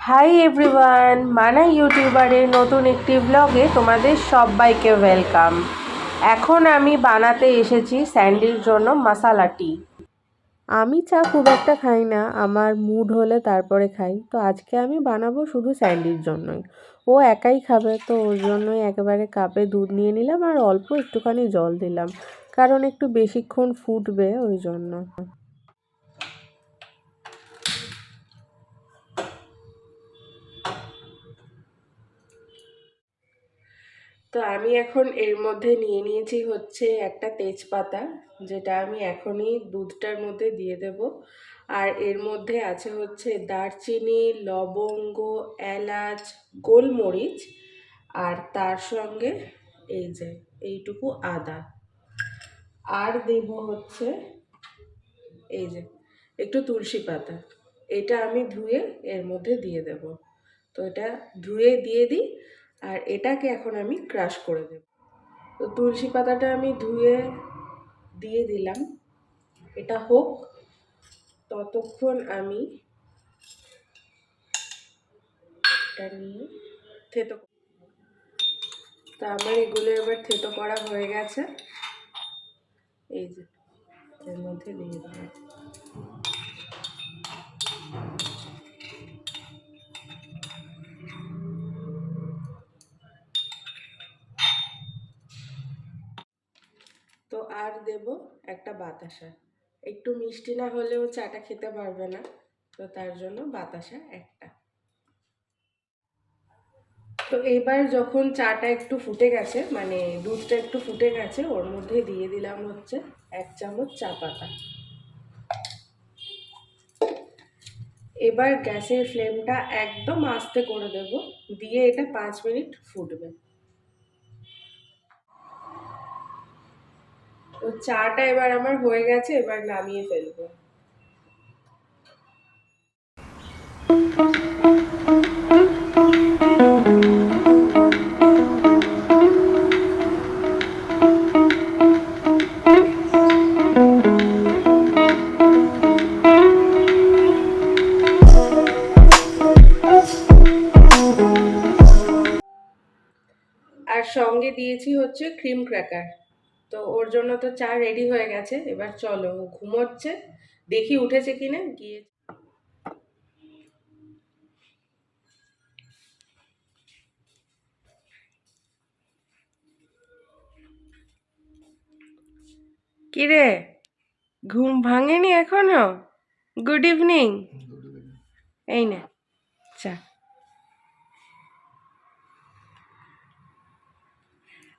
Hi everyone, মানা ইউটিউবারের নতুন একটি ব্লগে তোমাদের সবাইকে ওয়েলকাম। এখন আমি বানাতে এসেছি স্যান্ডির জন্য মশালা টি। আমি চা খুব একটা খাই না, আমার মুড হলে তারপরে খাই। তো আজকে আমি বানাবো শুধু স্যান্ডির জন্যই। ও একাই খাবে, তো ওর জন্যই একেবারে কাপে দুধ নিয়ে নিলাম আর অল্প একটুখানি জল দিলাম, কারণ একটু বেশিক্ষণ ফুটবে ওই জন্য। তো আমি এখন এর মধ্যে নিয়ে নিয়েছি হচ্ছে একটা তেজপাতা, যেটা আমি এখনই দুধটার মধ্যে দিয়ে দেব। আর এর মধ্যে আছে হচ্ছে দারচিনি, লবঙ্গ, এলাচ, গোলমরিচ, আর তার সঙ্গে এই যে এইটুকু আদা। আর দেব হচ্ছে এই যে একটু তুলসী পাতা। এটা আমি ধুয়ে এর মধ্যে দিয়ে দেব। তো এটা ধুয়ে দিয়ে দিই, আর এটাকে এখন আমি ক্রাশ করে দেব। তো তুলসী পাতাটা আমি ধুয়ে দিয়ে দিলাম, এটা হোক ততক্ষণ আমি এটা নিয়ে থেতো। তো আমার এগুলো এবার থেতো করা হয়ে গেছে, এই যে এর মধ্যে দিয়ে দিলাম। তো আর দেব একটা বাতাসা। একটু মিষ্টি না হলেও চাটা খেতে পারবে না, তো তার জন্য বাতাসা একটা। তো এবার যখন চাটা একটু ফুটে গেছে, মানে দুধটা একটু ফুটে গেছে, ওর মধ্যে দিয়ে দিলাম হচ্ছে 1 চামচ চা পাতা। এবার গ্যাসের ফ্লেমটা একদম আস্তে করে দেব, দিয়ে এটা 5 মিনিট ফুটবে। তো চাটা এবার আমার হয়ে গেছে, এবার নামিয়ে ফেলবো। আর সঙ্গে দিয়েছি হচ্ছে ক্রিম ক্র্যাকার। তো ওর জন্য তো চা রেডি হয়ে গেছে, এবার চলো ও ঘুমোচ্ছে, দেখি উঠেছে কিনা গিয়ে। কিরে, ঘুম ভাঙেনি এখনো? Good evening. এই না চা।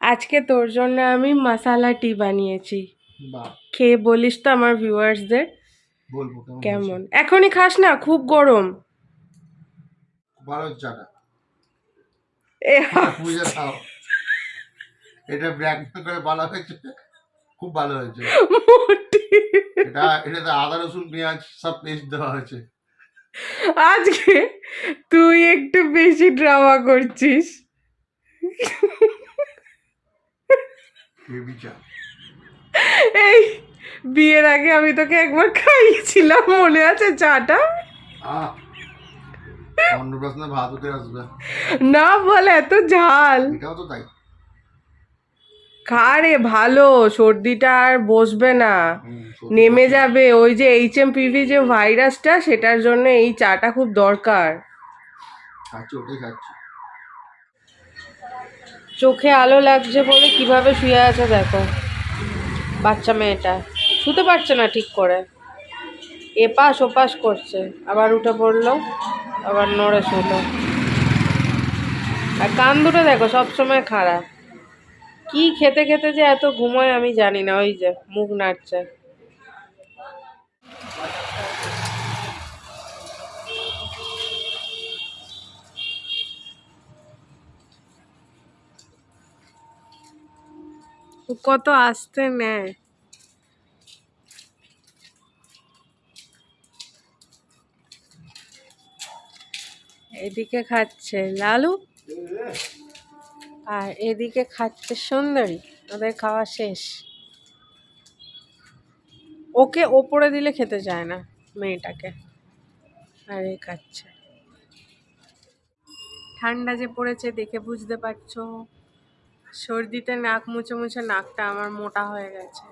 আজকে তোর জন্য আমি মশালা টি বানিয়েছি, খেয়ে বলিস তো আমার ভিউয়ার্সদের বলবো কেমন। এখনই খাস না, খুব গরম। ভালো চাটা এ বুঝে খাও, এটা ব্ল্যাক করে ভালো হয়েছে, খুব ভালো হয়েছে। এটাতে আদা রসুন পেঁয়াজ সব পেস্ট দেওয়া হয়েছে। আজকে তুই একটু বেশি ড্রামা করছিস। এই বিয়ের আগে আমি তোকে একবার খাইয়েছিলাম, মনে আছে চাটা? অন্নপ্রাশনে ভাত হতে আসবে না বল, এত ঝাল। এটাও তো তাই। খা রে, ভালো, সর্দিটা আর বসবে না, নেমে যাবে। ওই যে HMPV যে ভাইরাসটা, সেটার জন্য এই চাটা খুব দরকার। খাচ্ছি, ওটাই খাচ্ছি। চোখে আলো লাগছে বলে কিভাবে শুয়ে আছে দেখো, বাচ্চা মেয়েটা শুতে পারছে না ঠিক করে, এপাশ ওপাশ করছে, আবার উঠে পড়লো, আবার নড়ে শুলো। আর কান দুটো দেখো সবসময় খাড়া। কি খেতে খেতে যে এত ঘুমোয় আমি জানি না, ওই যে মুখ নাড়ছে। কত আস্তে নেয়। এদিকে খাচ্ছে লালু, আর এদিকে খাচ্ছে সুন্দরী। ওদের খাওয়া শেষ। ওকে ওপরে দিলে খেতে চায় না মেয়েটাকে, আর এ খাচ্ছে। ঠান্ডা যে পড়েছে দেখে বুঝতে পারছো, সর্দিতে নাক মুছে মুছে নাকটা আমার মোটা হয়ে গেছে।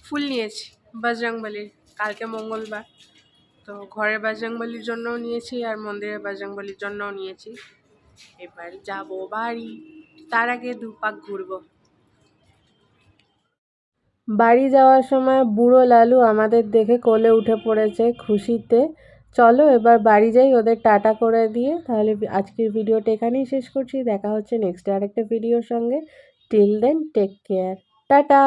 ফুল নিয়েছি বজরংবলির, কালকে মঙ্গলবার, তো ঘরের বজরংবলির জন্যও নিয়েছি আর মন্দিরের বজরংবলির জন্যও নিয়েছি। এবার যাবো বাড়ি, তার আগে দুপাক ঘুরবো। বাড়ি যাওয়ার সময় বুড়ো লালু আমাদের দেখে কোলে উঠে পড়েছে খুশিতে। চলো এবার বাড়ি যাই ওদের টাটা করে দিয়ে। তাহলে আজকের ভিডিওটা এখানেই শেষ করছি। দেখা হচ্ছে নেক্সট আরেকটা ভিডিওর সঙ্গে। Till then take care, tata.